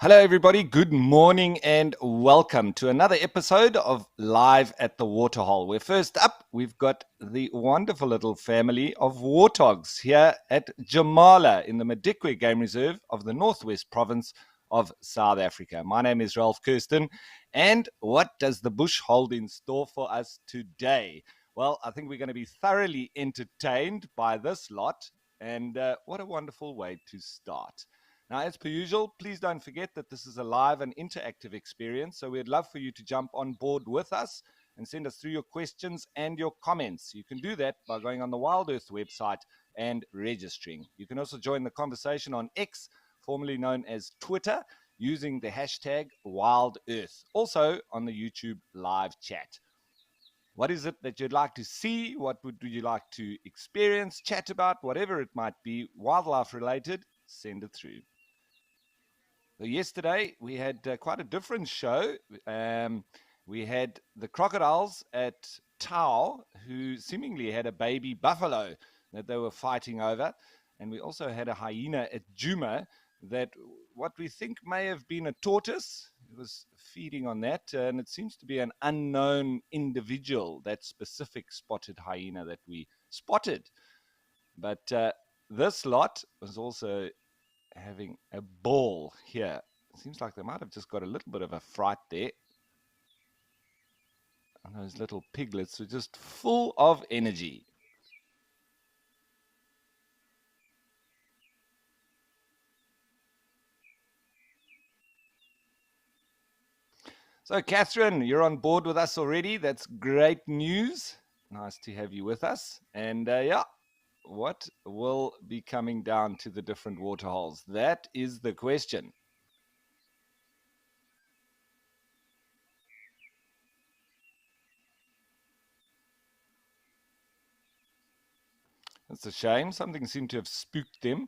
Hello, everybody. Good morning and welcome to another episode of Live at the Waterhole. Where first up, we've got the wonderful little family of warthogs here at Jamala in the Madikwe Game Reserve of the Northwest Province of South Africa. My name is Ralph Kirsten, and what does the bush hold in store for us today? Well, I think we're going to be thoroughly entertained by this lot, and what a wonderful way to start. Now, as per usual, please don't forget that this is a live and interactive experience, so we'd love for you to jump on board with us and send us through your questions and your comments. You can do that by going on the WildEarth website and registering. You can also join the conversation on X, formerly known as Twitter, using the hashtag WildEarth, also on the YouTube live chat. What is it that you'd like to see? What would you like to experience, chat about, whatever it might be, wildlife related, send it through. So yesterday, we had quite a different show. We had the crocodiles at Tau, who seemingly had a baby buffalo that they were fighting over. And we also had a hyena at Juma that what we think may have been a tortoise. It was feeding on that. And it seems to be an unknown individual, that specific spotted hyena that we spotted. But this lot was also having a ball here. It seems like they might have just got a little bit of a fright there. And those little piglets were just full of energy. So, Catherine, you're on board with us already. That's great news. Nice to have you with us. And yeah, what will be coming down to the different waterholes? That is the question. It's a shame. Something seemed to have spooked them.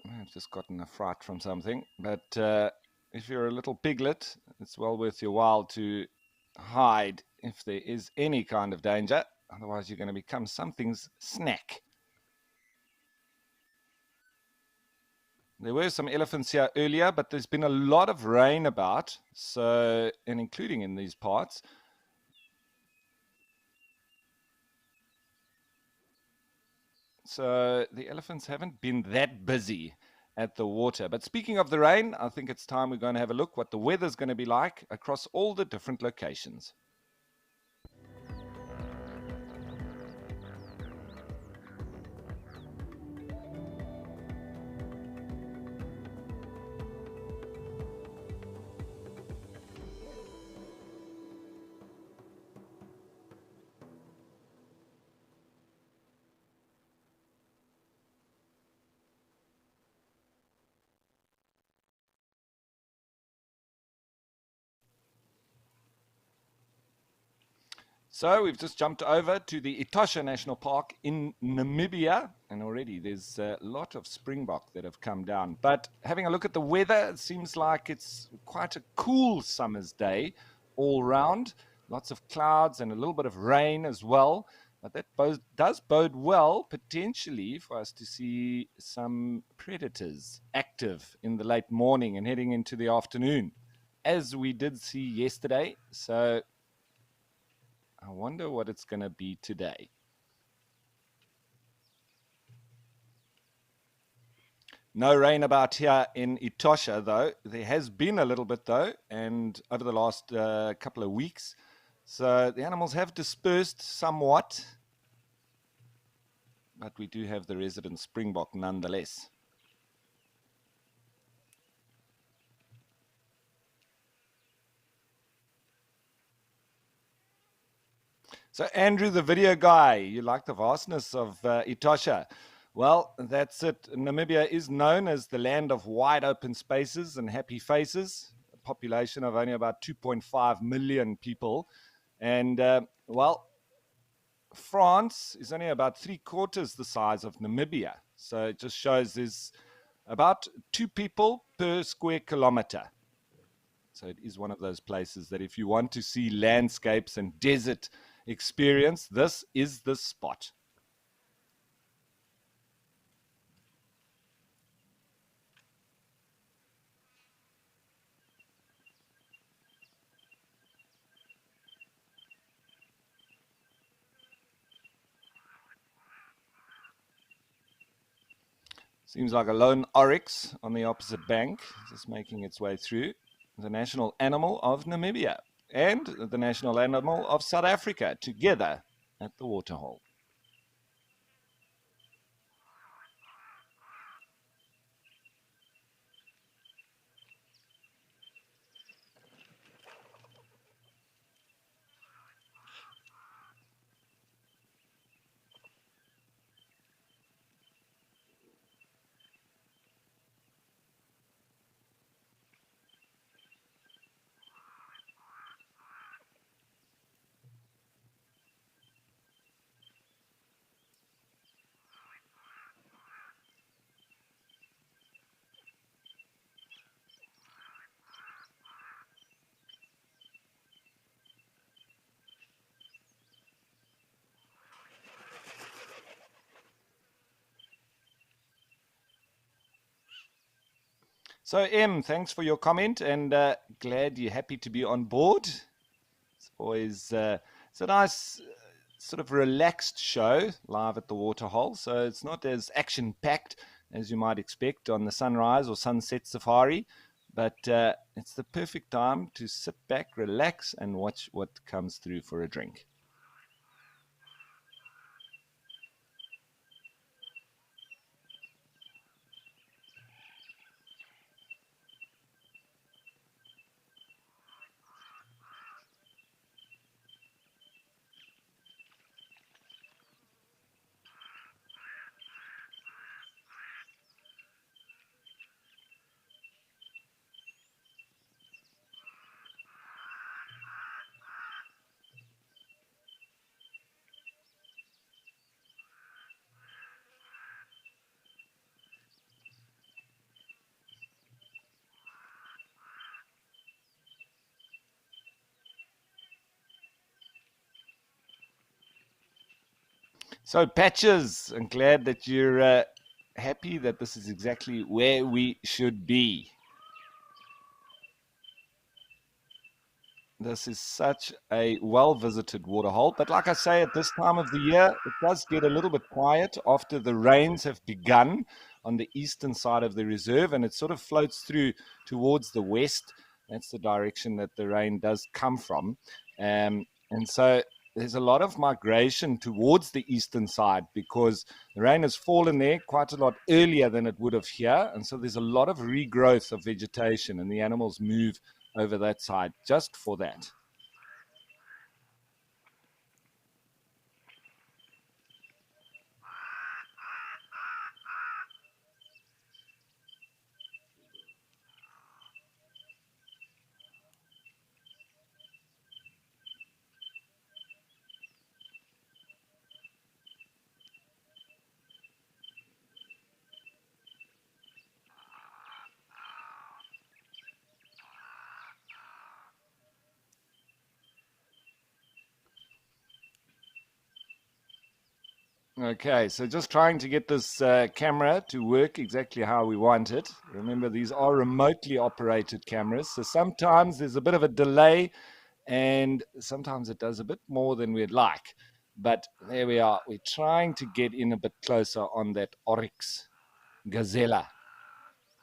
I've just gotten a fright from something. But if you're a little piglet, it's well worth your while to hide if there is any kind of danger. Otherwise, you're going to become something's snack. There were some elephants here earlier, but there's been a lot of rain about, so, and including in these parts. So the elephants haven't been that busy at the water. But speaking of the rain, I think it's time we're going to have a look what the weather's going to be like across all the different locations. So we've just jumped over to the Etosha National Park in Namibia, and already there's a lot of springbok that have come down. But having a look at the weather, it seems like it's quite a cool summer's day all round. Lots of clouds and a little bit of rain as well. But that does bode well, potentially, for us to see some predators active in the late morning and heading into the afternoon, as we did see yesterday. So I wonder what it's going to be today. No rain about here in Etosha, though. There has been a little bit, though, and over the last couple of weeks. So the animals have dispersed somewhat, but we do have the resident springbok nonetheless. So, Andrew, the video guy, you like the vastness of Etosha. Well, that's it. Namibia is known as the land of wide open spaces and happy faces, a population of only about 2.5 million people. And, well, France is only about 3/4 the size of Namibia. So it just shows there's about 2 people per square kilometer. So it is one of those places that if you want to see landscapes and desert experience, this is the spot. Seems like a lone oryx on the opposite bank, just making its way through. The national animal of Namibia and the national animal of South Africa together at the Waterhole. So, M, thanks for your comment, and glad you're happy to be on board. It's always it's a nice, sort of relaxed show live at the Waterhole, so it's not as action-packed as you might expect on the sunrise or sunset safari, but it's the perfect time to sit back, relax, and watch what comes through for a drink. So, Patches, I'm glad that you're happy that this is exactly where we should be. This is such a well-visited waterhole, but like I say, at this time of the year, it does get a little bit quiet after the rains have begun on the eastern side of the reserve, and it sort of floats through towards the west. That's the direction that the rain does come from. And so there's a lot of migration towards the eastern side because the rain has fallen there quite a lot earlier than it would have here. And so there's a lot of regrowth of vegetation, and the animals move over that side just for that. Okay, so just trying to get this camera to work exactly how we want it. Remember, these are remotely operated cameras, so sometimes there's a bit of a delay and sometimes it does a bit more than we'd like. But there we are. We're trying to get in a bit closer on that Oryx gazella,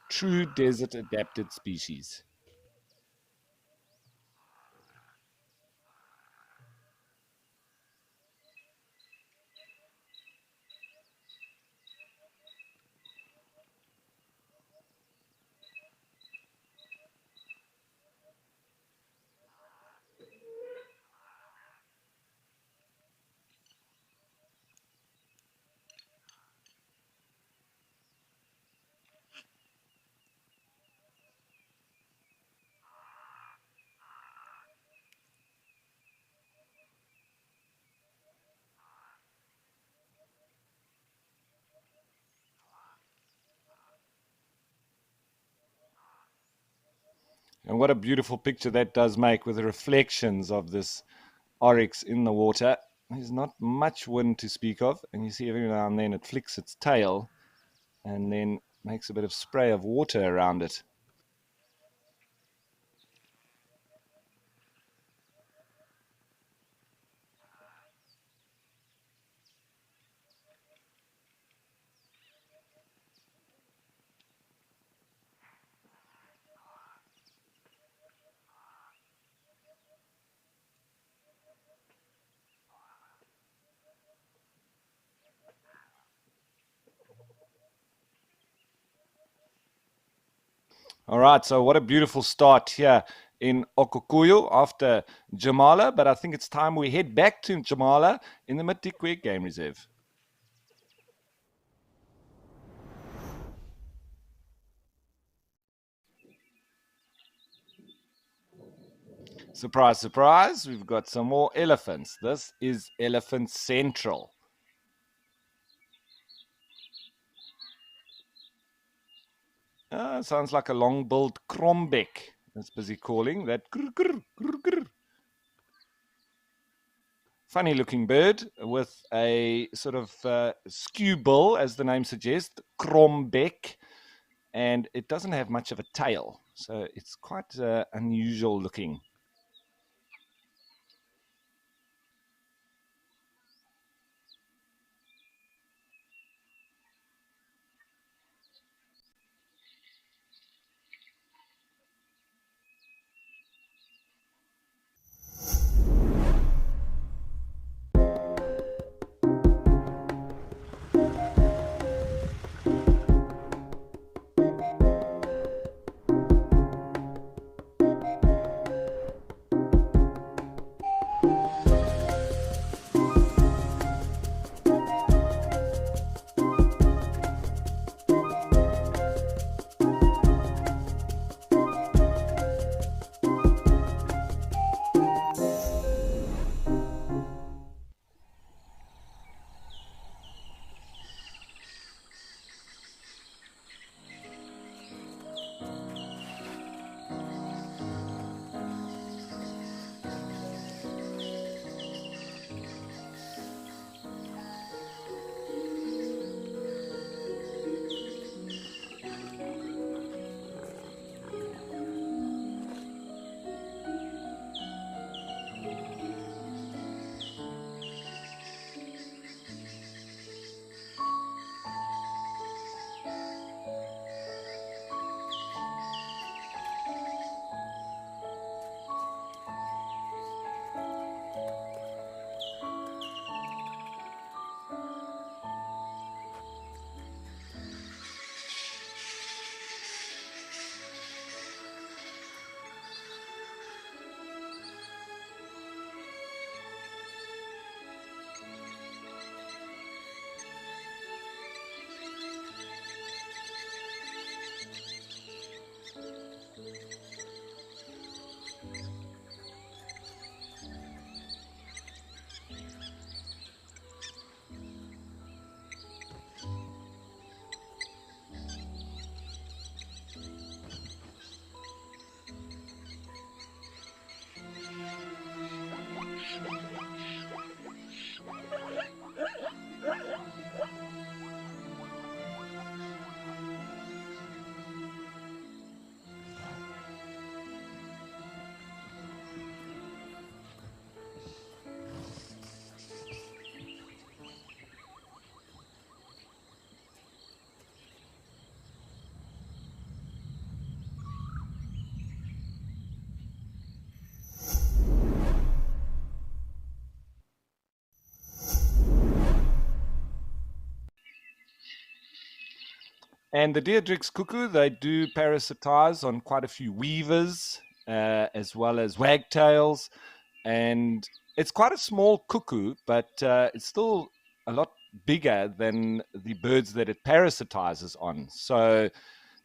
true desert adapted species. And what a beautiful picture that does make with the reflections of this oryx in the water. There's not much wind to speak of, and you see every now and then it flicks its tail and then makes a bit of spray of water around it. All right, so what a beautiful start here in Okukuyu after Jamala, but I think it's time we head back to Jamala in the Matikwe Game Reserve. Surprise, surprise, we've got some more elephants. This is Elephant Central. Sounds like a long-billed crombeck. That's busy calling that. Grr, grr, grr, grr. Funny looking bird with a sort of skew bill, as the name suggests, crombeck, and it doesn't have much of a tail, so it's quite unusual looking. And the Deirdrix cuckoo, they do parasitize on quite a few weavers, as well as wagtails. And it's quite a small cuckoo, but it's still a lot bigger than the birds that it parasitizes on. So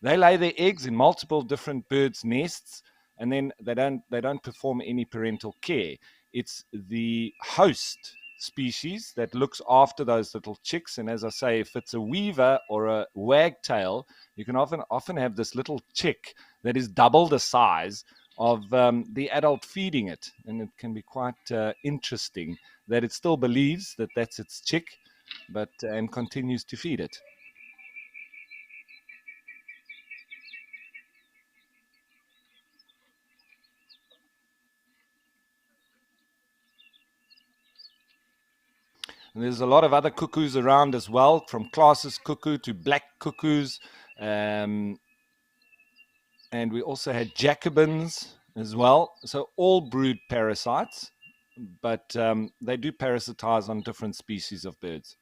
they lay their eggs in multiple different birds' nests, and then they don't perform any parental care. It's the host species that looks after those little chicks. And as I say, if it's a weaver or a wagtail, you can often have this little chick that is double the size of the adult feeding it, and it can be quite interesting that it still believes that that's its chick, but and continues to feed it. And there's a lot of other cuckoos around as well, from Klaas's cuckoo to black cuckoos. Um, and we also had Jacobins as well. So all brood parasites, but they do parasitize on different species of birds.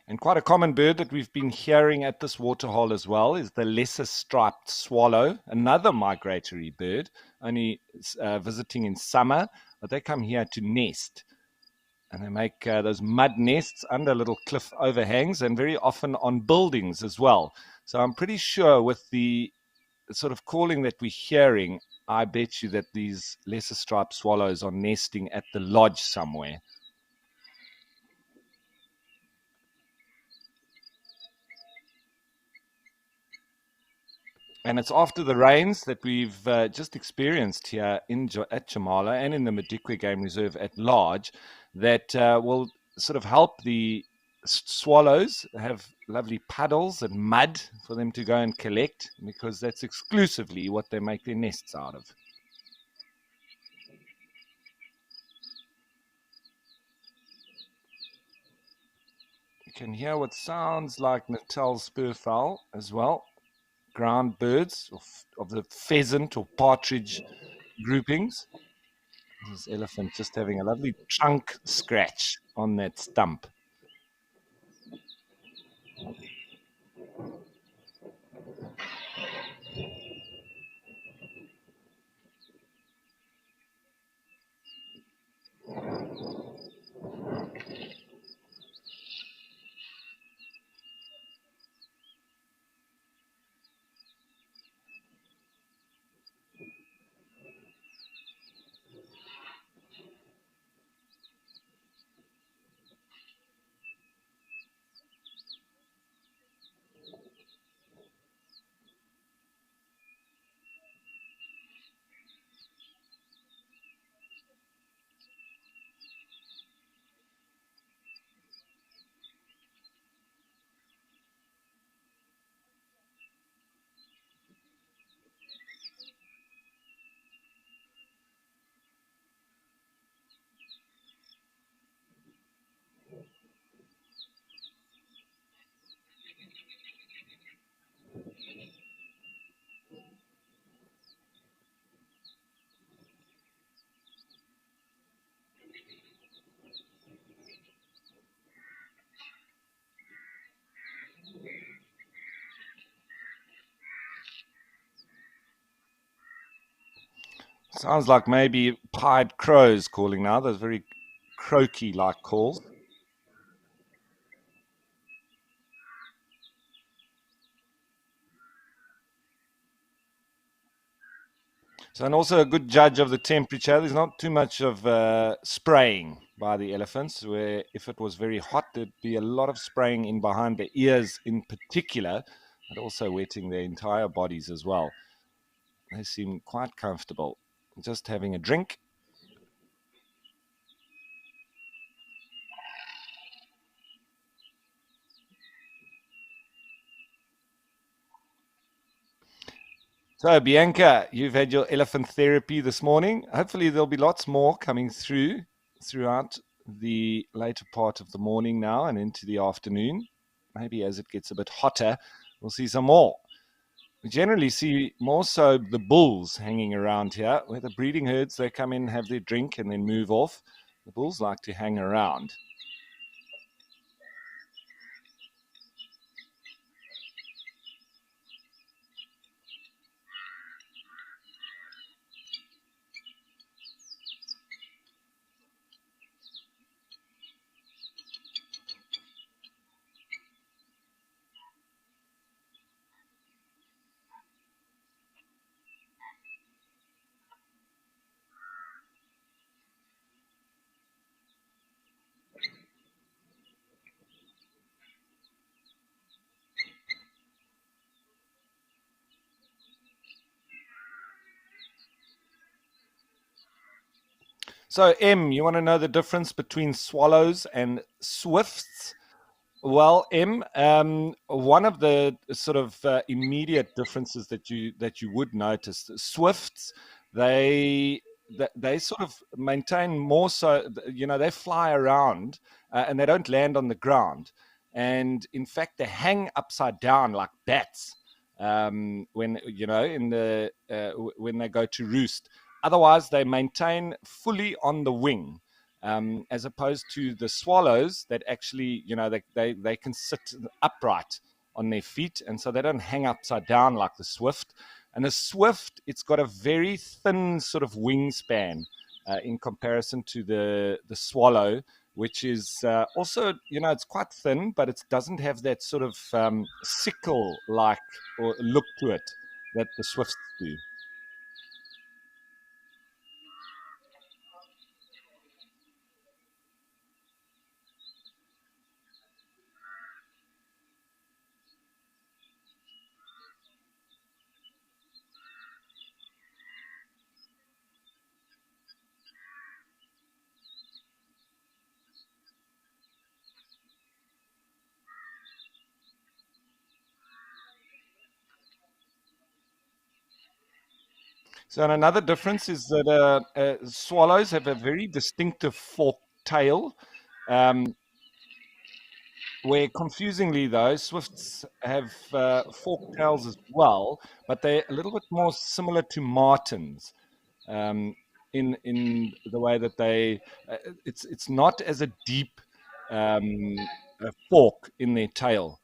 And quite a common bird that we've been hearing at this waterhole as well is the lesser striped swallow, another migratory bird, only visiting in summer, but they come here to nest. And they make those mud nests under little cliff overhangs and very often on buildings as well. So I'm pretty sure with the sort of calling that we're hearing, I bet you that these lesser striped swallows are nesting at the lodge somewhere. And it's after the rains that we've just experienced here at Chamala and in the Madikwe Game Reserve at large that will sort of help the swallows have lovely puddles and mud for them to go and collect, because that's exclusively what they make their nests out of. You can hear what sounds like Natal spurfowl as well, ground birds of the pheasant or partridge groupings. This elephant just having a lovely trunk scratch on that stump. Sounds like maybe pied crows calling now, those very croaky like calls. So, and also a good judge of the temperature. There's not too much of spraying by the elephants, where if it was very hot, there'd be a lot of spraying in behind the ears in particular, but also wetting their entire bodies as well. They seem quite comfortable just having a drink. So, Bianca, you've had your elephant therapy this morning. Hopefully, there'll be lots more coming throughout the later part of the morning now and into the afternoon. Maybe as it gets a bit hotter, we'll see some more. We generally see more so the bulls hanging around here, where the breeding herds, they come in, have their drink, and then move off. The bulls like to hang around. So, M, you want to know the difference between swallows and swifts? Well, M, one of the sort of immediate differences that you would notice, swifts, they they sort of maintain more so, they fly around and they don't land on the ground, and in fact they hang upside down like bats when when they go to roost. Otherwise, they maintain fully on the wing. as opposed to the swallows that actually, they can sit upright on their feet, and so they don't hang upside down like the swift. And the swift, it's got a very thin sort of wingspan in comparison to the swallow, which is also, it's quite thin, but it doesn't have that sort of sickle-like or look to it that the swifts do. So another difference is that swallows have a very distinctive forked tail, where confusingly though, swifts have forked tails as well, but they're a little bit more similar to martins um, in the way that it's not as a deep a fork in their tail.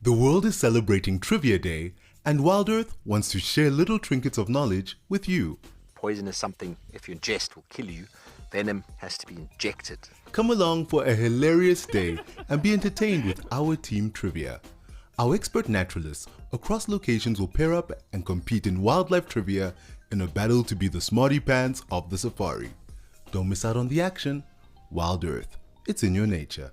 The world is celebrating Trivia Day, and WildEarth wants to share little trinkets of knowledge with you. Poison is something, if you ingest, will kill you. Venom has to be injected. Come along for a hilarious day and be entertained with our team trivia. Our expert naturalists across locations will pair up and compete in wildlife trivia in a battle to be the smarty pants of the safari. Don't miss out on the action. WildEarth, it's in your nature.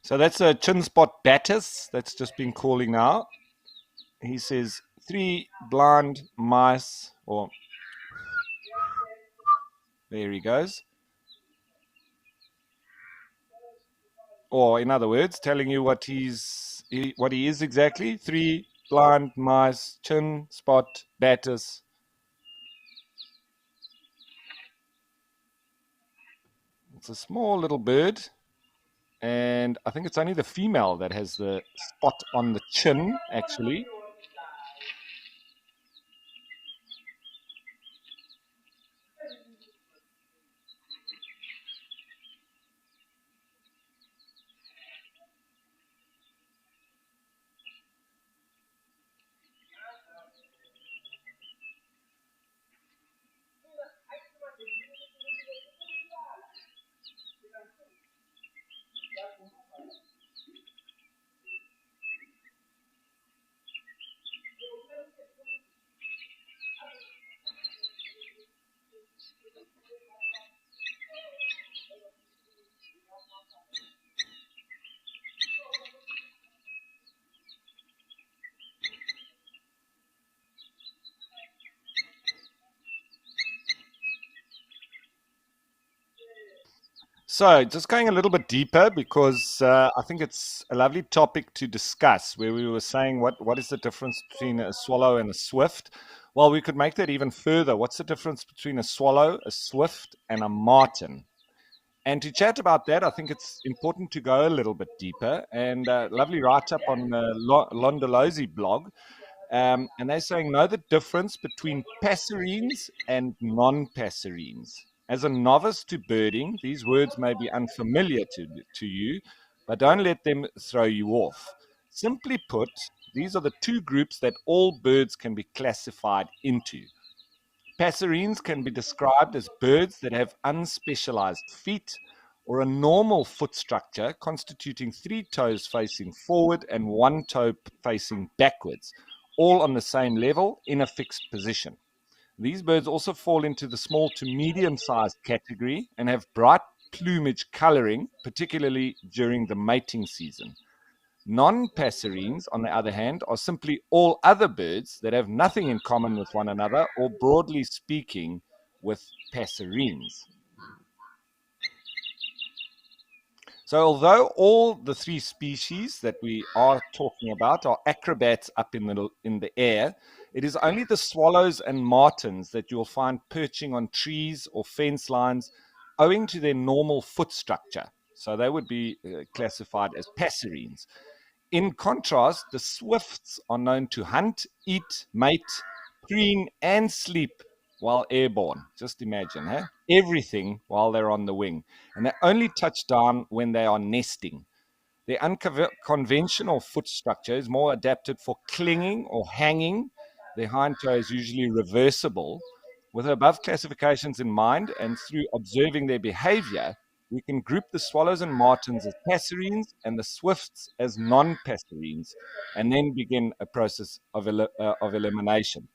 So that's a chin spot Battus that's just been calling now. He says 3 blind mice, or there he goes. Or in other words, telling you what he is exactly. 3 blind mice, chin spot Battus. It's a small little bird, and I think it's only the female that has the spot on the chin, actually. So, just going a little bit deeper because I think it's a lovely topic to discuss. Where we were saying, what is the difference between a swallow and a swift? Well, we could make that even further. What's the difference between a swallow, a swift, and a martin? And to chat about that, I think it's important to go a little bit deeper. And lovely write up on the Londolozi blog. And they're saying, know the difference between passerines and non-passerines. As a novice to birding, these words may be unfamiliar to you, but don't let them throw you off. Simply put, these are the two groups that all birds can be classified into. Passerines can be described as birds that have unspecialized feet or a normal foot structure constituting 3 toes facing forward and 1 toe facing backwards, all on the same level in a fixed position. These birds also fall into the small to medium-sized category and have bright plumage coloring, particularly during the mating season. Non-passerines, on the other hand, are simply all other birds that have nothing in common with one another, or broadly speaking, with passerines. So although all the 3 species that we are talking about are acrobats up in the air, it is only the swallows and martins that you'll find perching on trees or fence lines owing to their normal foot structure. So they would be classified as passerines. In contrast, the swifts are known to hunt, eat, mate, preen, and sleep while airborne. Just imagine, huh? Everything while they're on the wing. And they only touch down when they are nesting. Their unconventional foot structure is more adapted for clinging or hanging. Their hind toe is usually reversible. With the above classifications in mind and through observing their behavior, we can group the swallows and martins as passerines and the swifts as non-passerines, and then begin a process of elimination.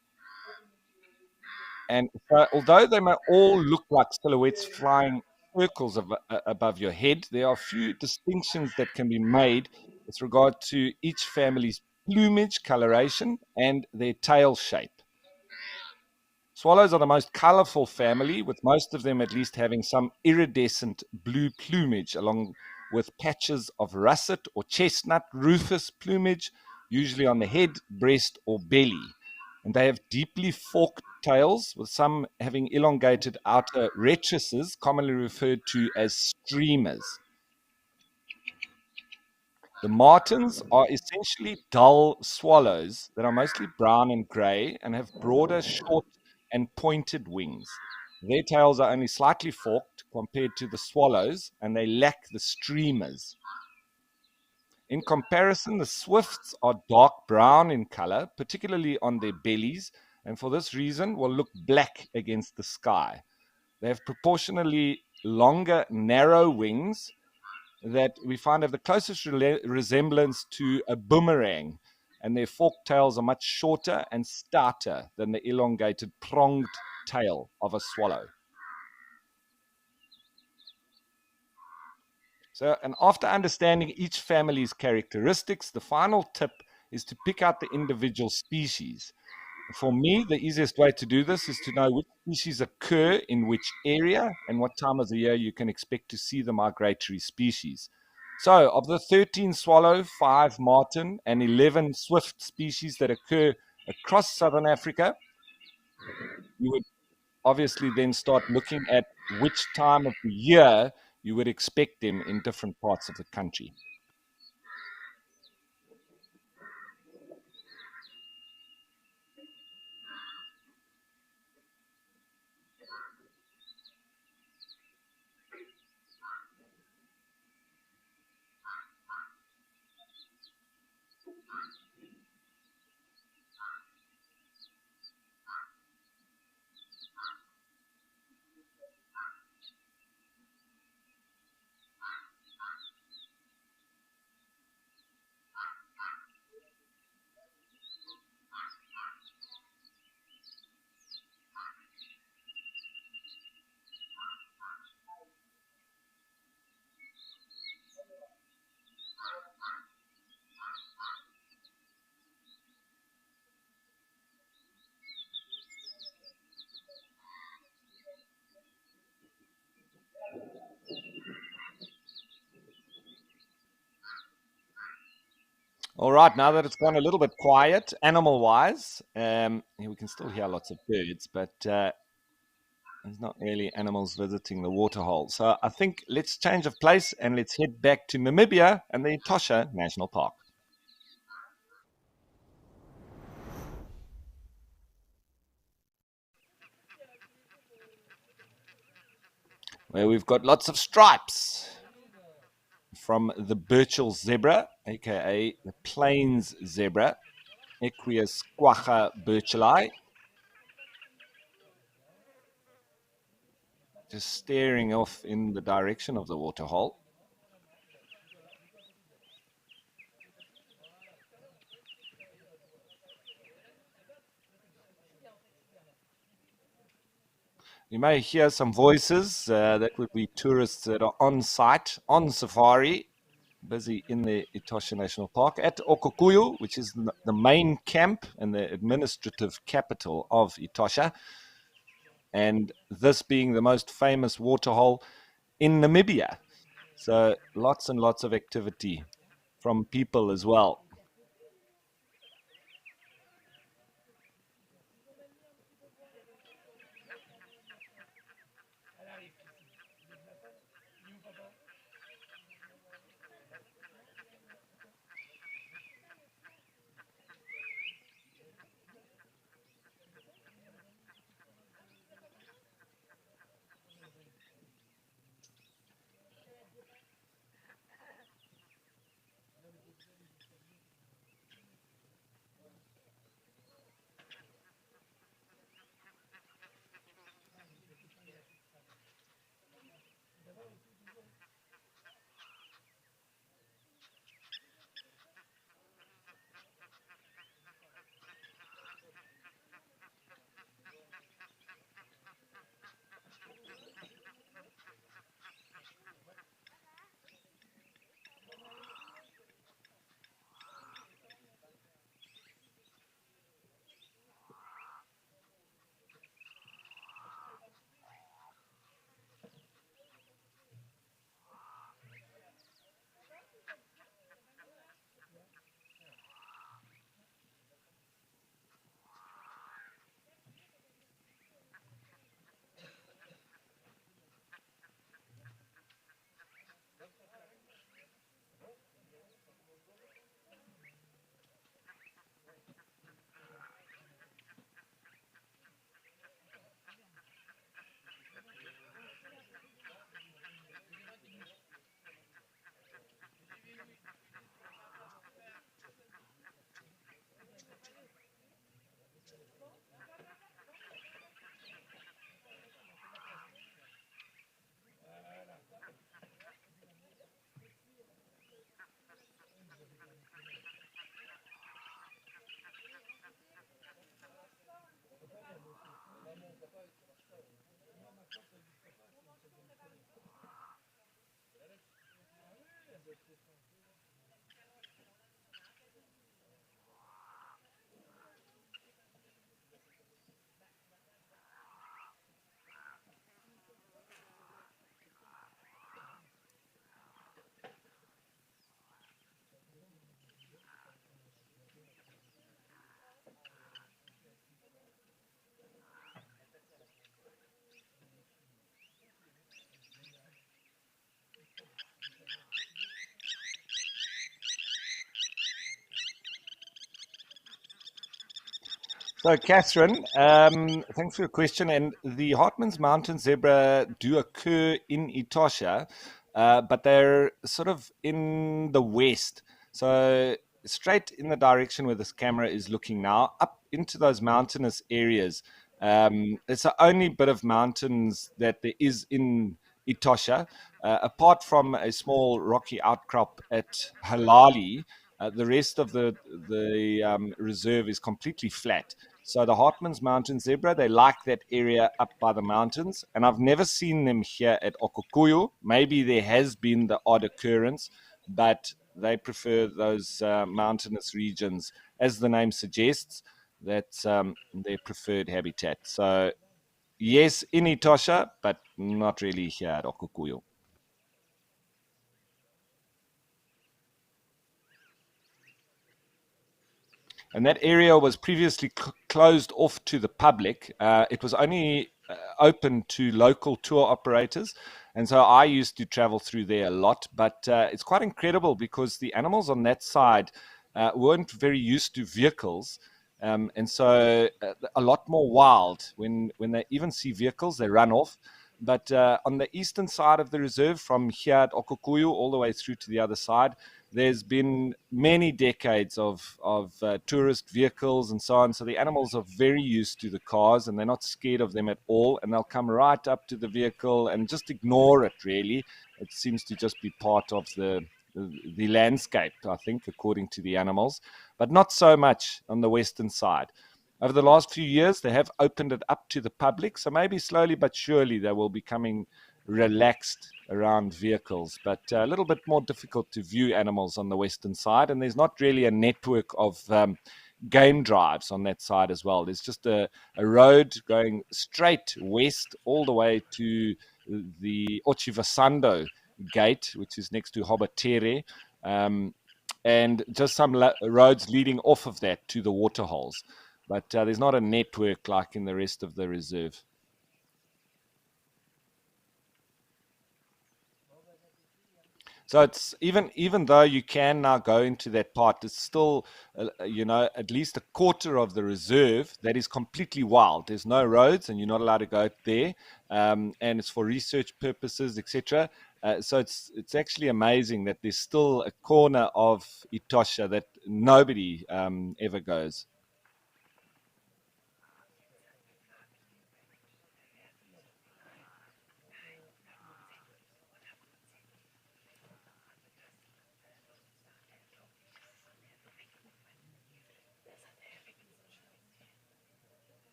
And so, although they may all look like silhouettes flying circles above your head, there are a few distinctions that can be made with regard to each family's plumage coloration and their tail shape. Swallows are the most colorful family, with most of them at least having some iridescent blue plumage, along with patches of russet or chestnut rufous plumage, usually on the head, breast, or belly. And they have deeply forked tails, with some having elongated outer rectrices, commonly referred to as streamers. The martins are essentially dull swallows that are mostly brown and gray and have broader, short, and pointed wings. Their tails are only slightly forked compared to the swallows, and they lack the streamers. In comparison, the swifts are dark brown in color, particularly on their bellies, and for this reason will look black against the sky. They have proportionally longer, narrow wings that we find have the closest resemblance to a boomerang, and their forked tails are much shorter and stouter than the elongated pronged tail of a swallow. So, and after understanding each family's characteristics, the final tip is to pick out the individual species. For me, the easiest way to do this is to know which species occur in which area and what time of the year you can expect to see the migratory species. So, of the 13 swallow, 5 martin, and 11 swift species that occur across southern Africa, you would obviously then start looking at which time of the year you would expect them in different parts of the country. All right, now that it's gone a little bit quiet, animal wise, we can still hear lots of birds, but there's not really animals visiting the waterhole. So I think let's change of place and let's head back to Namibia and the Etosha National Park, where we've got lots of stripes from the Burchell zebra, aka the plains zebra, Equius quagga burchellii, just staring off in the direction of the waterhole. You may hear some voices. That would be tourists that are on site, on safari, busy in the Etosha National Park at Okokuyu, which is the main camp and the administrative capital of Etosha. And this being the most famous waterhole in Namibia. So lots and lots of activity from people as well. So, Catherine, thanks for your question. And the Hartmann's Mountain zebra do occur in Etosha, but they're sort of in the west. So, straight in the direction where this camera is looking now, up into those mountainous areas. It's the only bit of mountains that there is in Etosha, apart from a small rocky outcrop at Halali. The rest of the reserve is completely flat. So the Hartmann's Mountain zebra, they like that area up by the mountains, and I've never seen them here at Okukuyu. Maybe there has been the odd occurrence, but they prefer those mountainous regions, as the name suggests. That's their preferred habitat. So yes, in Etosha, but not really here at Okukuyu. And that area was previously closed off to the public. It was only open to local tour operators. And so I used to travel through there a lot. But it's quite incredible because the animals on that side weren't very used to vehicles. And so a lot more wild. When they even see vehicles, they run off. But on the eastern side of the reserve, from here at Okukuyu all the way through to the other side, there's been many decades of tourist vehicles and so on. So the animals are very used to the cars and they're not scared of them at all. And they'll come right up to the vehicle and just ignore it, really. It seems to just be part of the landscape, I think, according to the animals, but not so much on the western side. Over the last few years, they have opened it up to the public. So maybe slowly but surely they will be becoming relaxed around vehicles, but a little bit more difficult to view animals on the western side. And there's not really a network of game drives on that side as well. There's just a road going straight west all the way to the Ochivasando gate, which is next to Hobatere, and just some roads leading off of that to the waterholes. But there's not a network like in the rest of the reserve. So it's even though you can now go into that part, it's still at least a quarter of the reserve that is completely wild. There's no roads, and you're not allowed to go there, and it's for research purposes, etc. So it's actually amazing that there's still a corner of Etosha that nobody ever goes.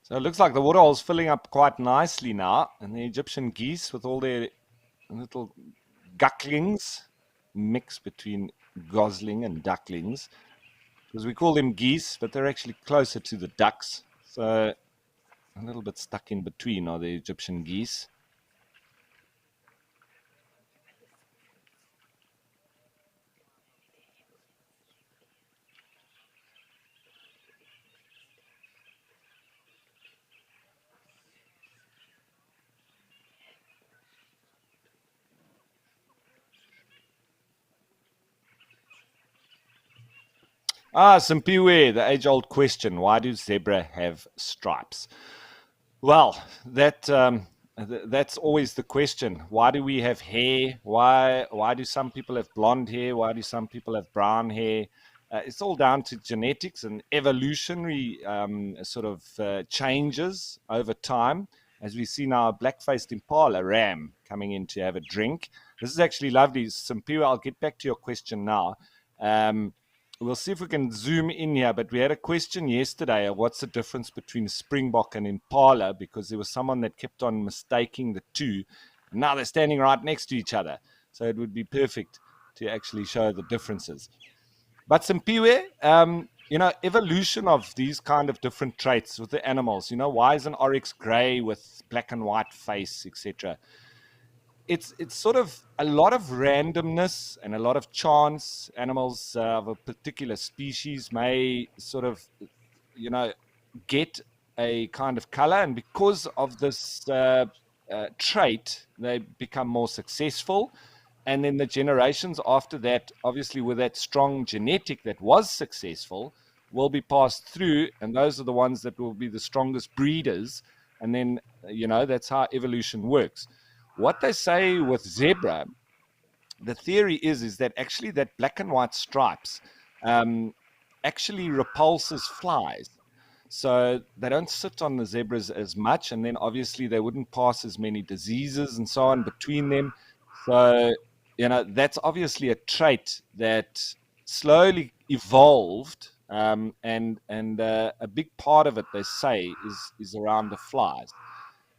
So it looks like the waterhole is filling up quite nicely now, and the Egyptian geese with all their little gucklings, mix between gosling and ducklings, because we call them geese, but they're actually closer to the ducks. So a little bit stuck in between are the Egyptian geese. Simpiwe, the age-old question: why do zebra have stripes? Well, that's always the question. Why do we have hair? Why do some people have blonde hair? Why do some people have brown hair? It's all down to genetics and evolutionary sort of changes over time. As we see now, a black-faced impala ram coming in to have a drink. This is actually lovely. Simpiwe, I'll get back to your question now. Um, We'll see if we can zoom in here, but we had a question yesterday of what's the difference between Springbok and Impala, because there was someone that kept on mistaking the two. And now they're standing right next to each other. So it would be perfect to actually show the differences. But Simpiwe, evolution of these kind of different traits with the animals, why is an oryx gray with black and white face, etc.? It's sort of a lot of randomness and a lot of chance. Animals of a particular species may sort of, get a kind of color, and because of this trait, they become more successful. And then the generations after that, obviously with that strong genetic that was successful, will be passed through, and those are the ones that will be the strongest breeders. And then, that's how evolution works. What they say with zebra, the theory is that actually that black and white stripes actually repulses flies. So they don't sit on the zebras as much, and then obviously they wouldn't pass as many diseases and so on between them. So, that's obviously a trait that slowly evolved, and a big part of it, they say, is around the flies.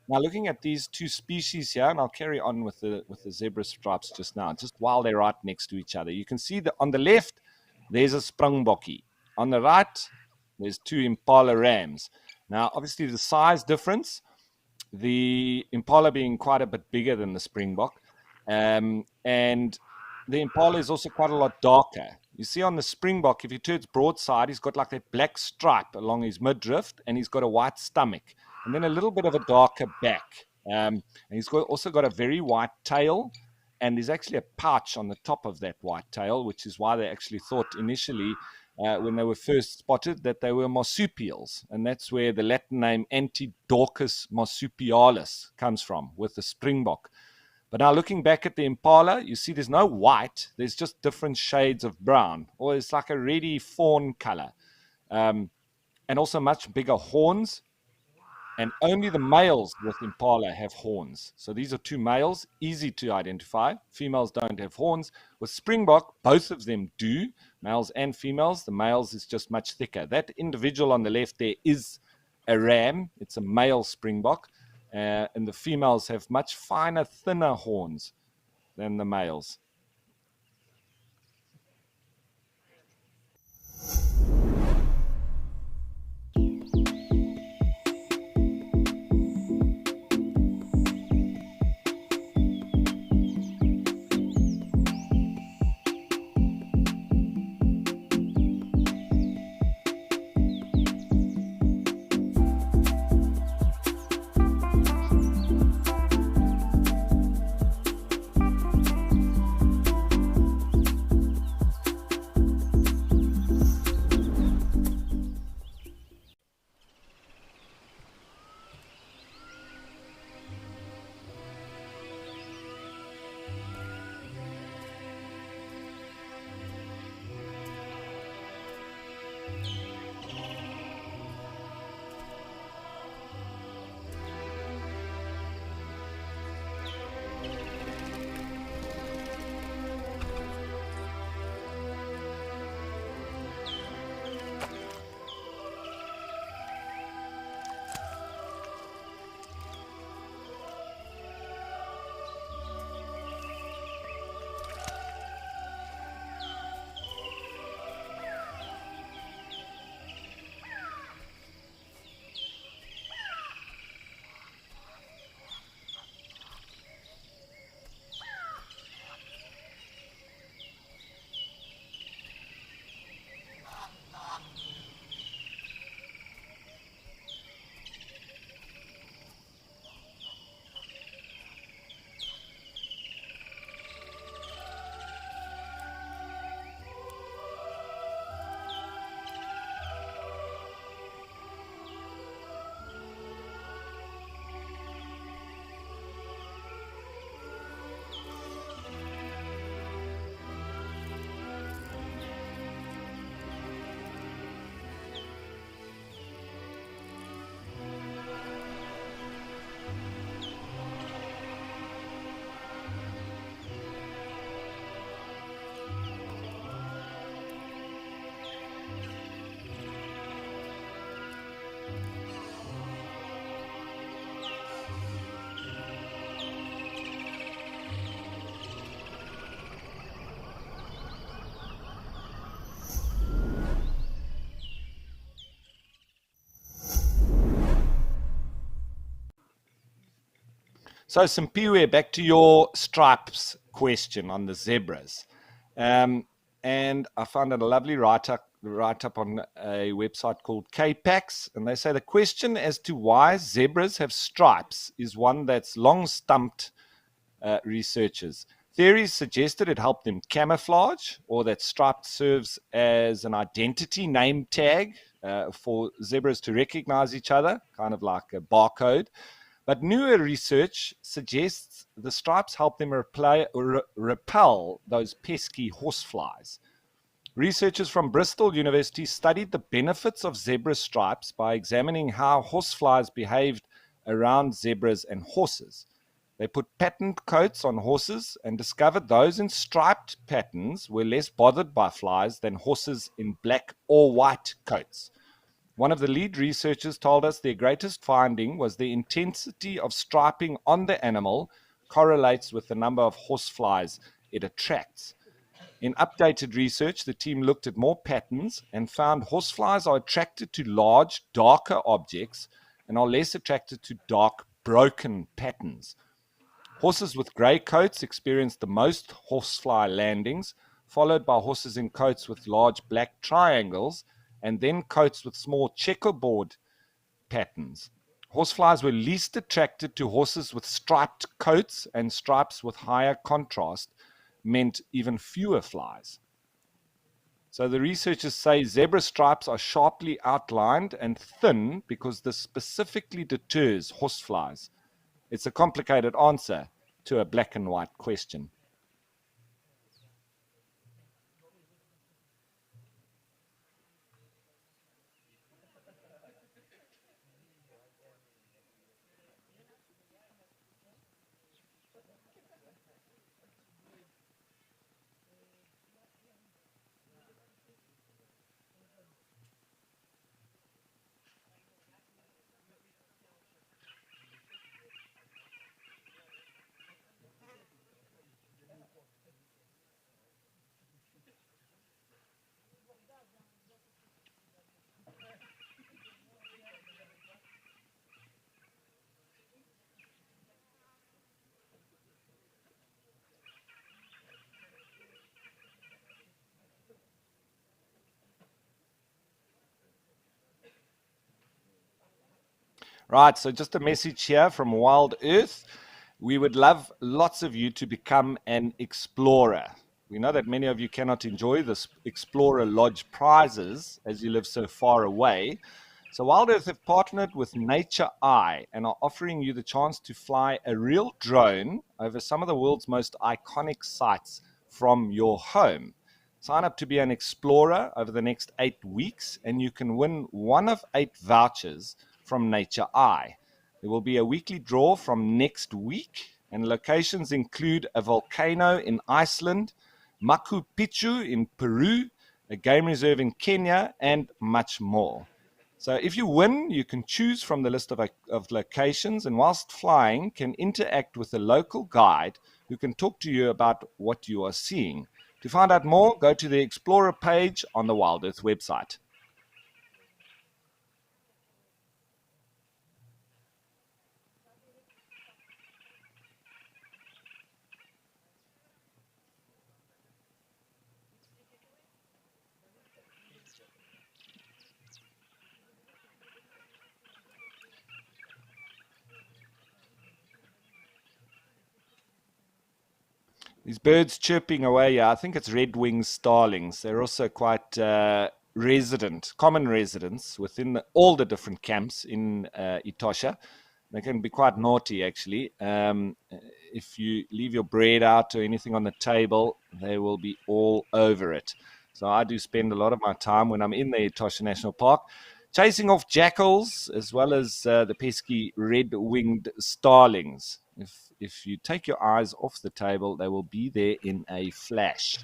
Now, looking at these two species here, and I'll carry on with the zebra stripes just now, just while they're right next to each other. You can see that on the left, there's a springbokkie. On the right, there's two impala rams. Now, obviously, the size difference, the impala being quite a bit bigger than the springbok, and the impala is also quite a lot darker. You see on the springbok, if you turn its broadside, he's got like that black stripe along his midriff, and he's got a white stomach, and then a little bit of a darker back. And he's also got a very white tail, and there's actually a pouch on the top of that white tail, which is why they actually thought initially, when they were first spotted, that they were marsupials. And that's where the Latin name Antidorcus marsupialis comes from, with the springbok. But now looking back at the impala, you see there's no white. There's just different shades of brown, or it's like a reddy fawn color. And also much bigger horns. And only the males with impala have horns. So these are two males, easy to identify. Females don't have horns. With springbok, both of them do, males and females. The males is just much thicker. That individual on the left there is a ram. It's a male springbok. And the females have much finer, thinner horns than the males. So, Simpiwe, back to your stripes question on the zebras. And I found a lovely write-up write-up on a website called KPAX, and they say the question as to why zebras have stripes is one that's long stumped researchers. Theories suggested it helped them camouflage, or that striped serves as an identity name tag for zebras to recognize each other, kind of like a barcode. But newer research suggests the stripes help them repel those pesky horseflies. Researchers from Bristol University studied the benefits of zebra stripes by examining how horseflies behaved around zebras and horses. They put patterned coats on horses and discovered those in striped patterns were less bothered by flies than horses in black or white coats. One of the lead researchers told us their greatest finding was the intensity of striping on the animal correlates with the number of horseflies it attracts. In updated research, the team looked at more patterns and found horseflies are attracted to large, darker objects and are less attracted to dark, broken patterns. Horses with grey coats experienced the most horsefly landings, followed by horses in coats with large black triangles, and then coats with small checkerboard patterns. Horseflies were least attracted to horses with striped coats, and stripes with higher contrast meant even fewer flies. So the researchers say zebra stripes are sharply outlined and thin because this specifically deters horseflies. It's a complicated answer to a black and white question. Right, so just a message here from WildEarth. We would love lots of you to become an explorer. We know that many of you cannot enjoy this Explorer Lodge prizes as you live so far away. So WildEarth have partnered with Nature Eye and are offering you the chance to fly a real drone over some of the world's most iconic sites from your home. Sign up to be an explorer over the next 8 weeks, and you can win one of 8 vouchers from Nature Eye. There will be a weekly draw from next week, and locations include a volcano in Iceland, Machu Picchu in Peru, a game reserve in Kenya, and much more. So if you win, you can choose from the list of locations, and whilst flying, can interact with a local guide who can talk to you about what you are seeing. To find out more, go to the Explorer page on the WildEarth website. These birds chirping away, yeah, I think it's red-winged starlings. They're also quite common residents within all the different camps in Etosha. They can be quite naughty, actually. If you leave your bread out or anything on the table, they will be all over it. So I do spend a lot of my time when I'm in the Etosha National Park chasing off jackals as well as the pesky red-winged starlings. If you take your eyes off the table, they will be there in a flash.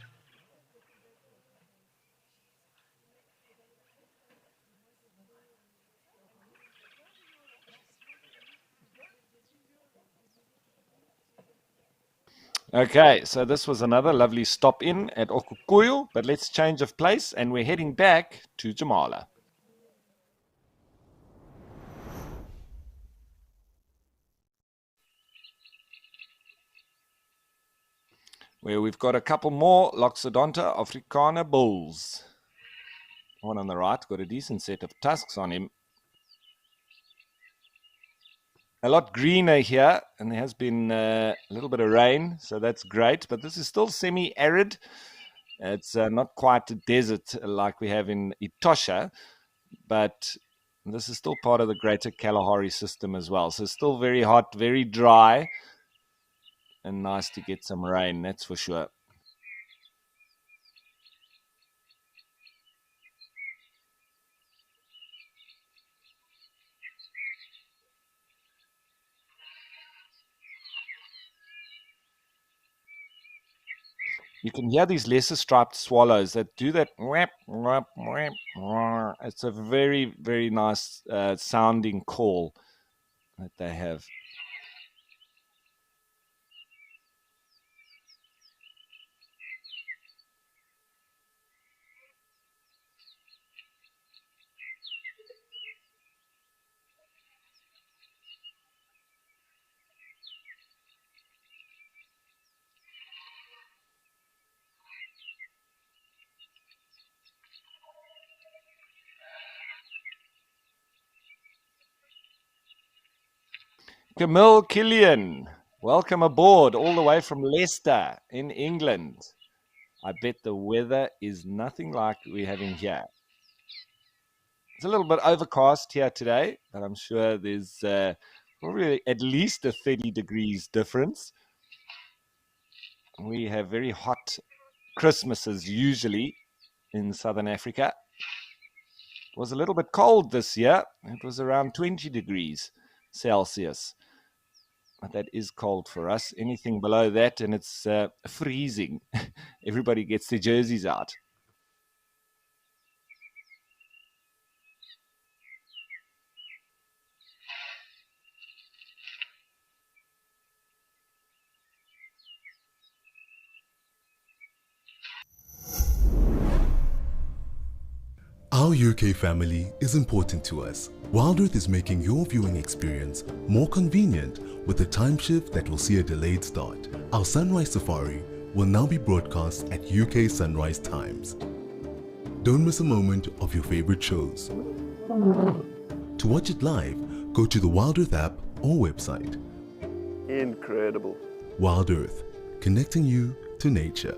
Okay, so this was another lovely stop in at Okukuyu, but let's change of place and we're heading back to Jamala, where we've got a couple more Loxodonta africana bulls. One on the right, got a decent set of tusks on him. A lot greener here, and there has been a little bit of rain, so that's great. But this is still semi-arid. It's not quite a desert like we have in Etosha, but this is still part of the greater Kalahari system as well. So still very hot, very dry, and nice to get some rain, that's for sure. You can hear these lesser striped swallows that do that. Whap, whap, whap, whap. It's a very, very nice sounding call that they have. Camille Killian, welcome aboard all the way from Leicester in England. I bet the weather is nothing like we're having here. It's a little bit overcast here today, but I'm sure there's probably at least a 30 degrees difference. We have very hot Christmases usually in Southern Africa. It was a little bit cold this year. It was around 20 degrees Celsius. But that is cold for us. Anything below that and it's freezing. Everybody gets their jerseys out. Our UK family is important to us. WildEarth is making your viewing experience more convenient with a time shift that will see a delayed start. Our sunrise safari will now be broadcast at UK sunrise times. Don't miss a moment of your favorite shows. To watch it live, go to the WildEarth app or website. Incredible. WildEarth, connecting you to nature.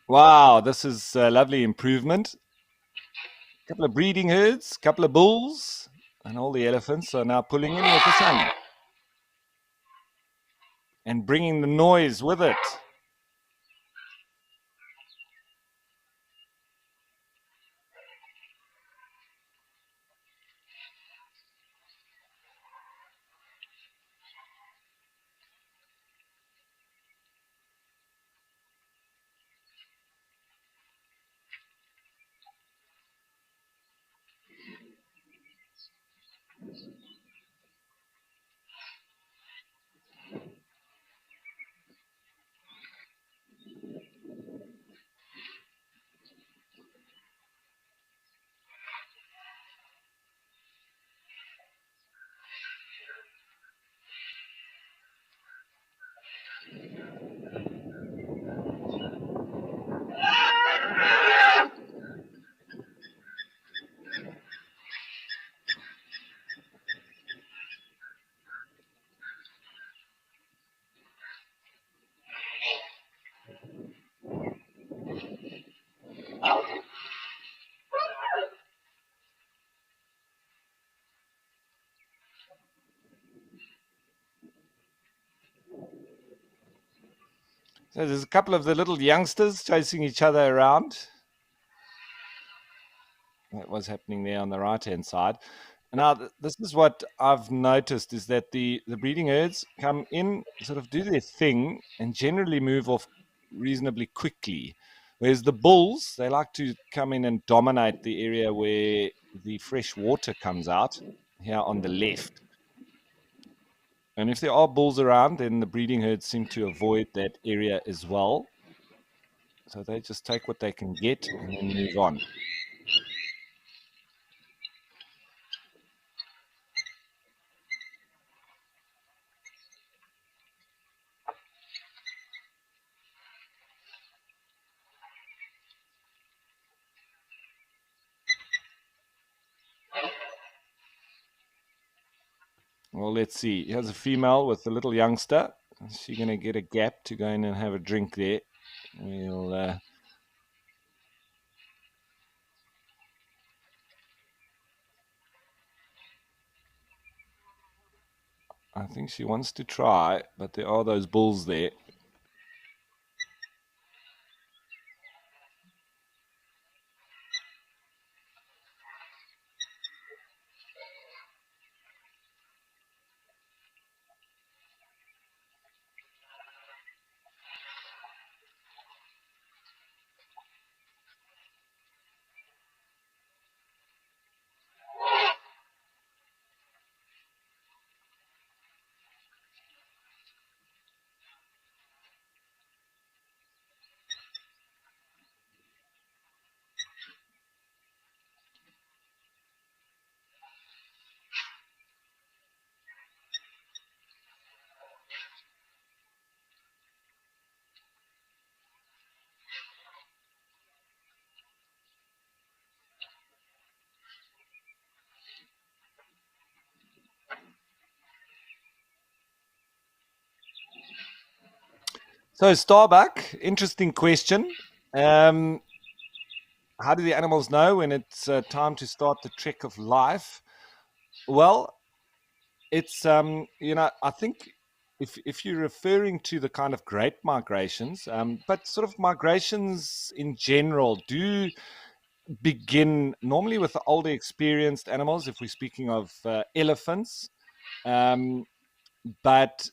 Wow, this is a lovely improvement. A couple of breeding herds, a couple of bulls, And all the elephants are now pulling in with the sun and bringing the noise with it. So there's a couple of the little youngsters chasing each other around. That was happening there on the right-hand side. Now, this is what I've noticed is that the breeding herds come in, sort of do their thing, and generally move off reasonably quickly. Whereas the bulls, they like to come in and dominate the area where the fresh water comes out, here on the left. And if there are bulls around, then the breeding herds seem to avoid that area as well. So they just take what they can get and then move on. Well, let's see. Here's a female with a little youngster. Is she going to get a gap to go in and have a drink there? We'll. I think she wants to try, but there are those bulls there. So, Starbuck, interesting question. How do the animals know when it's time to start the trek of life? Well, it's I think if you're referring to the kind of great migrations, but sort of migrations in general do begin normally with the older experienced animals. If we're speaking of elephants, um, but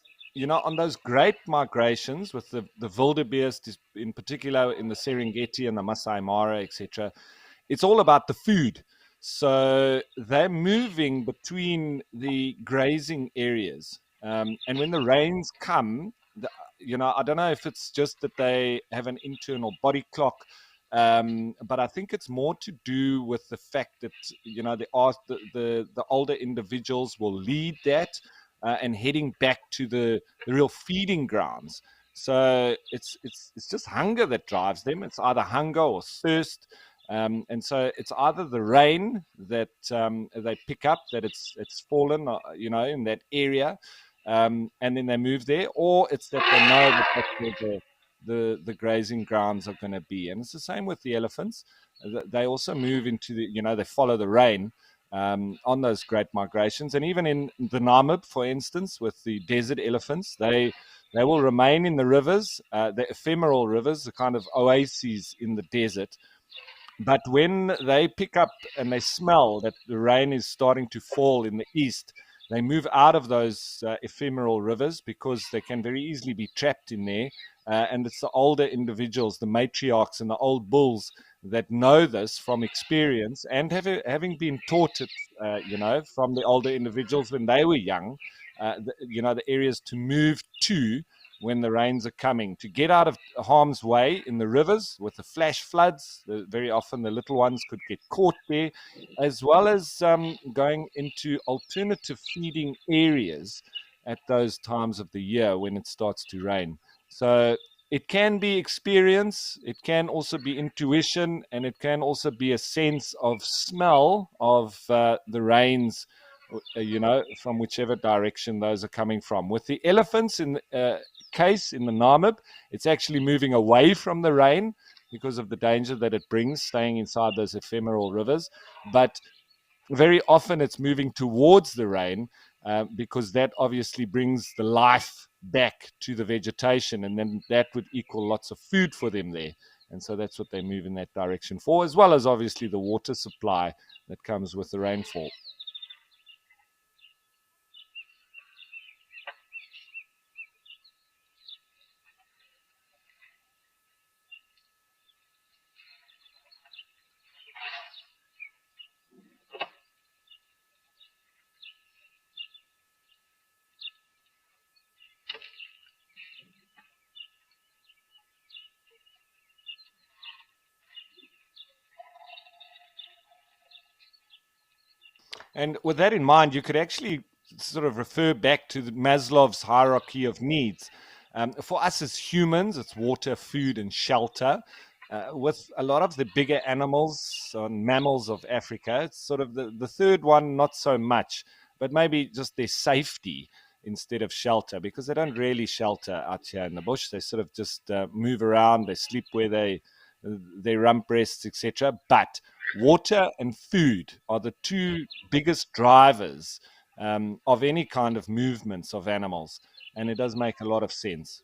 on those great migrations with the wildebeest, in particular in the Serengeti and the Masai Mara, etc., it's all about the food. So they're moving between the grazing areas. And when the rains come, I don't know if it's just that they have an internal body clock, but I think it's more to do with the fact that, the older individuals will lead that and heading back to the real feeding grounds. So it's just hunger that drives them. It's either hunger or thirst. And so it's either the rain that they pick up, that it's fallen, in that area, and then they move there, or it's that they know that that's where the grazing grounds are going to be. And it's the same with the elephants. They also move into they follow the rain. on those great migrations. And even in the Namib, for instance, with the desert elephants, they will remain in the rivers, the ephemeral rivers, the kind of oases in the desert. But when they pick up and they smell that the rain is starting to fall in the east, they move out of those ephemeral rivers because they can very easily be trapped in there. And it's the older individuals, the matriarchs and the old bulls that know this from experience and having been taught it, from the older individuals when they were young, the areas to move to when the rains are coming, to get out of harm's way in the rivers with the flash floods. Very often the little ones could get caught there, as well as going into alternative feeding areas at those times of the year when it starts to rain. So it can be experience, it can also be intuition, and it can also be a sense of smell of the rains, from whichever direction those are coming from. With the elephants in case in the Namib, it's actually moving away from the rain because of the danger that it brings staying inside those ephemeral rivers. But very often it's moving towards the rain because that obviously brings the life back to the vegetation, and then that would equal lots of food for them there. And so that's what they move in that direction for, as well as obviously the water supply that comes with the rainfall. And with that in mind, you could actually sort of refer back to the Maslow's hierarchy of needs. For us as humans, it's water, food, and shelter. With a lot of the bigger animals and mammals of Africa, it's sort of the third one, not so much, but maybe just their safety instead of shelter, because they don't really shelter out here in the bush. They sort of just move around, they sleep where they rump rests, etc. But water and food are the two biggest drivers of any kind of movements of animals, and it does make a lot of sense.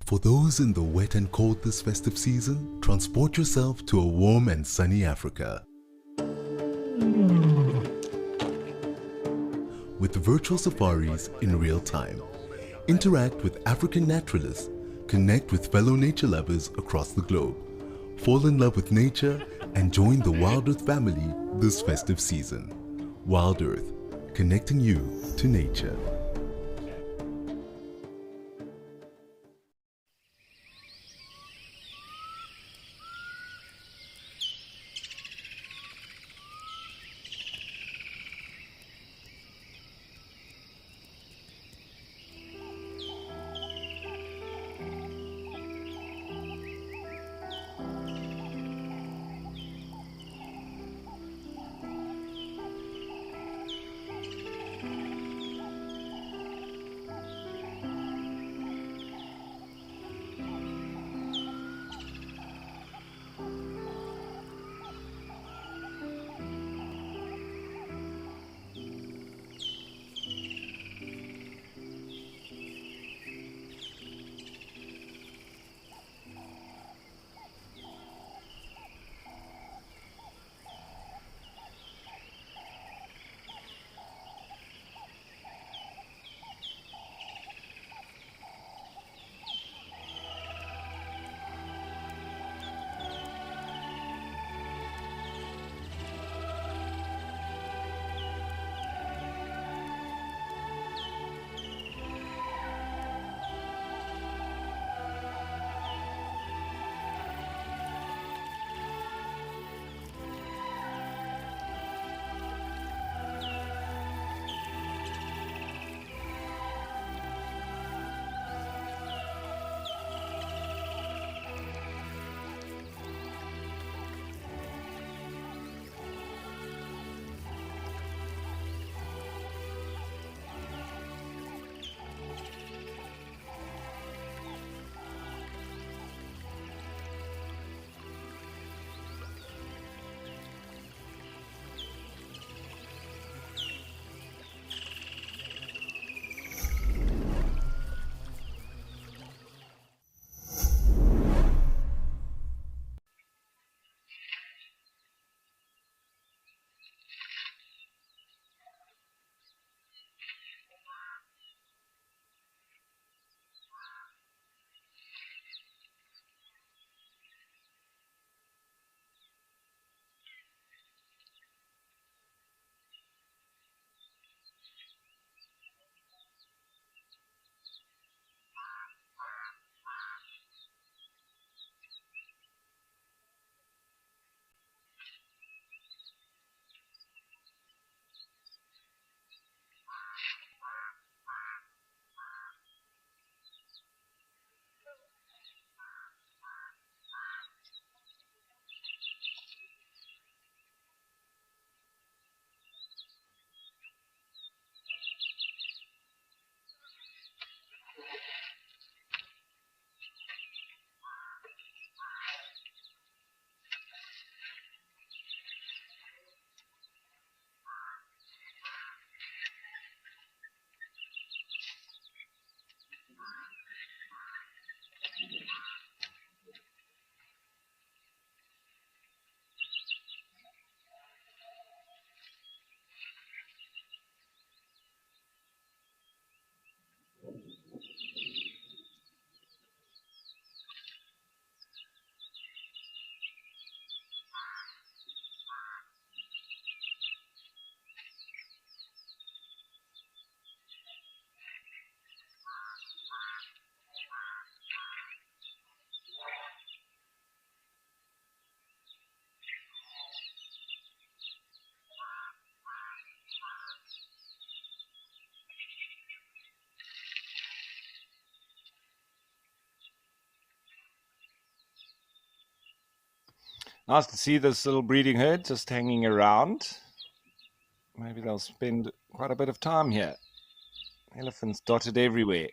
For those in the wet and cold this festive season, transport yourself to a warm and sunny Africa. With virtual safaris in real time. Interact with African naturalists, connect with fellow nature lovers across the globe, fall in love with nature, and join the WildEarth family this festive season. WildEarth, connecting you to nature. Nice to see this little breeding herd just hanging around. Maybe they'll spend quite a bit of time here. Elephants dotted everywhere.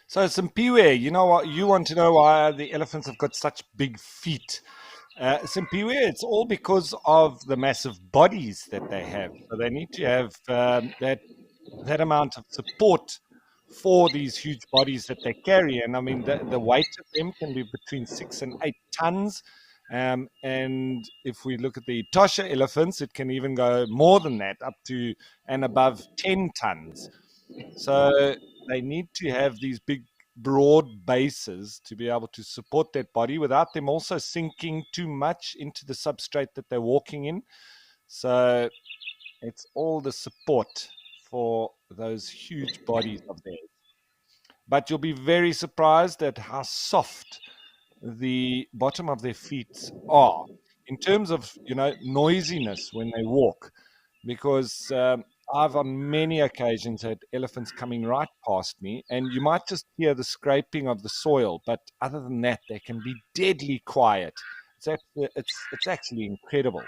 So, Simpiwe, you know what? You want to know why the elephants have got such big feet. Simpiwe, it's all because of the massive bodies that they have. So they need to have that amount of support for these huge bodies that they carry. And I mean, the weight of them can be between 6 and 8 tons. And if we look at the Tosha elephants, it can even go more than that, up to and above 10 tons. So they need to have these big, broad bases to be able to support that body without them also sinking too much into the substrate that they're walking in. So it's all the support for those huge bodies of theirs. But you'll be very surprised at how soft the bottom of their feet are in terms of, noisiness when they walk, because I've on many occasions had elephants coming right past me, and you might just hear the scraping of the soil, but other than that, they can be deadly quiet. It's actually incredible.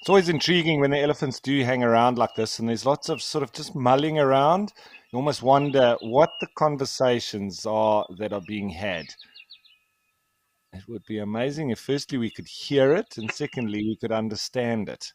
It's always intriguing when the elephants do hang around like this, and there's lots of sort of just mulling around. You almost wonder what the conversations are that are being had. It would be amazing if, firstly, we could hear it, and secondly, we could understand it.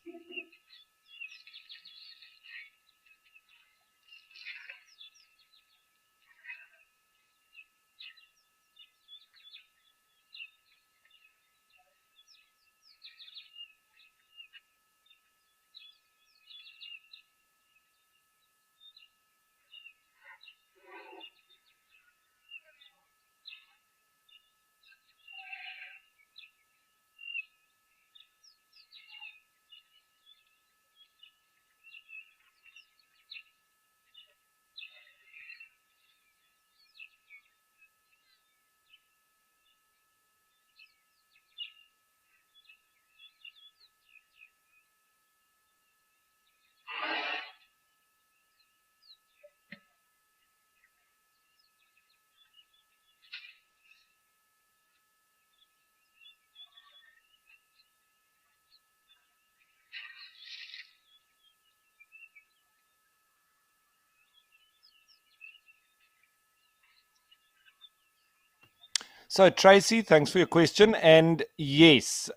So, Tracy, thanks for your question. And yes,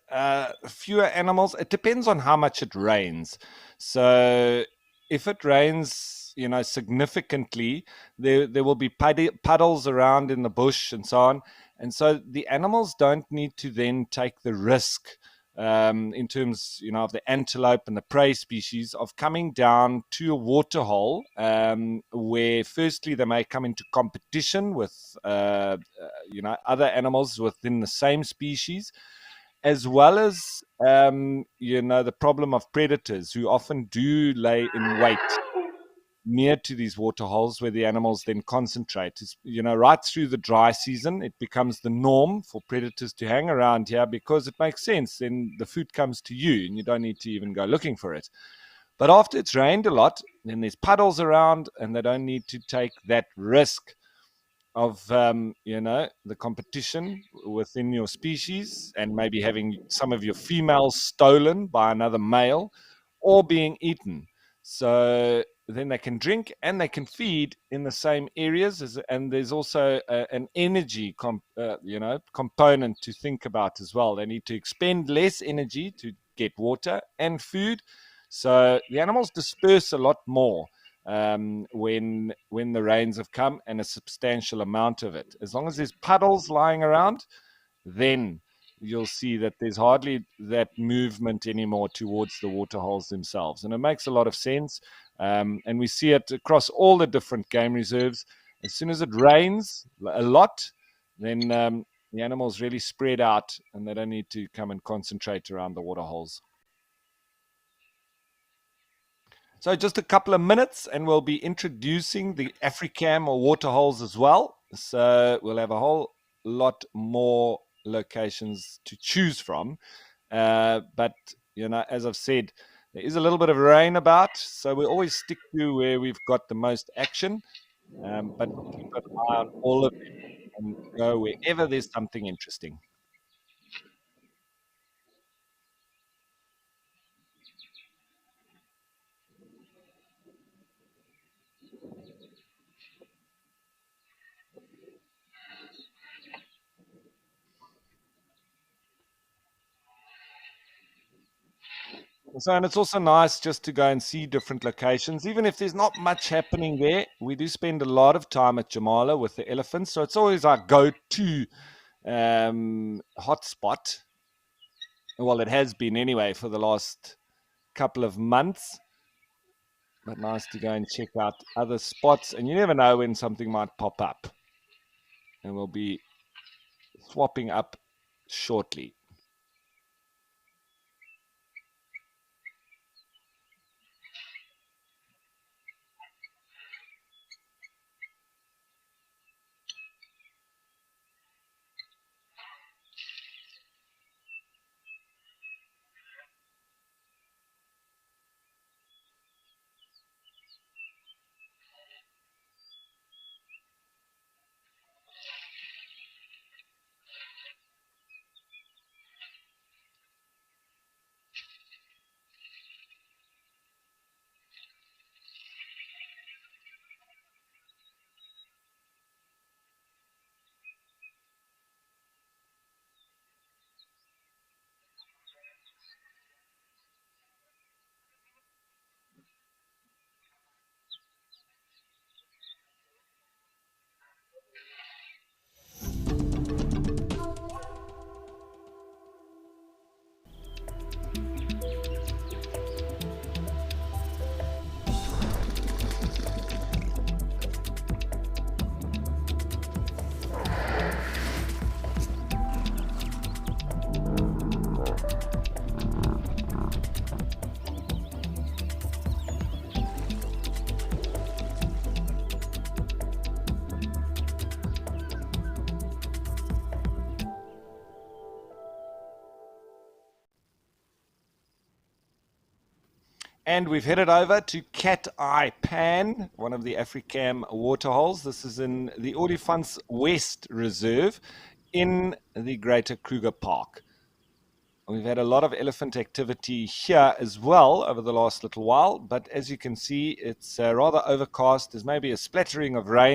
fewer animals. It depends on how much it rains. So, if it rains, significantly, there will be puddles around in the bush and so on. And so the animals don't need to then take the risk in terms, of the antelope and the prey species of coming down to a waterhole where, firstly, they may come into competition with, other animals within the same species, as well as, the problem of predators who often do lay in wait near to these water holes where the animals then concentrate. It's, right through the dry season, it becomes the norm for predators to hang around here because it makes sense. Then the food comes to you and you don't need to even go looking for it. But after it's rained a lot, then there's puddles around and they don't need to take that risk of the competition within your species and maybe having some of your females stolen by another male or being eaten. So then they can drink and they can feed in the same areas, and there's also an energy component to think about as well. They need to expend less energy to get water and food, so the animals disperse a lot more when the rains have come, and a substantial amount of it. As long as there's puddles lying around, then you'll see that there's hardly that movement anymore towards the water holes themselves. And it makes a lot of sense. And we see it across all the different game reserves. As soon as it rains a lot, then the animals really spread out and they don't need to come and concentrate around the water holes. So just a couple of minutes and we'll be introducing the Africam or water holes as well. So we'll have a whole lot more locations to choose from. But, as I've said, there is a little bit of rain about, so we always stick to where we've got the most action. But we'll keep an eye on all of them and go wherever there's something interesting. So, and it's also nice just to go and see different locations, even if there's not much happening there. We do spend a lot of time at Jamala with the elephants, so it's always our go-to hotspot. Well, it has been anyway for the last couple of months, but nice to go and check out other spots. And you never know when something might pop up, and we'll be swapping up shortly. And we've headed over to Cat Eye Pan, one of the Africam waterholes. This is in the Olifants West Reserve in the Greater Kruger Park. We've had a lot of elephant activity here as well over the last little while, but as you can see, it's rather overcast. There's maybe a splattering of rain.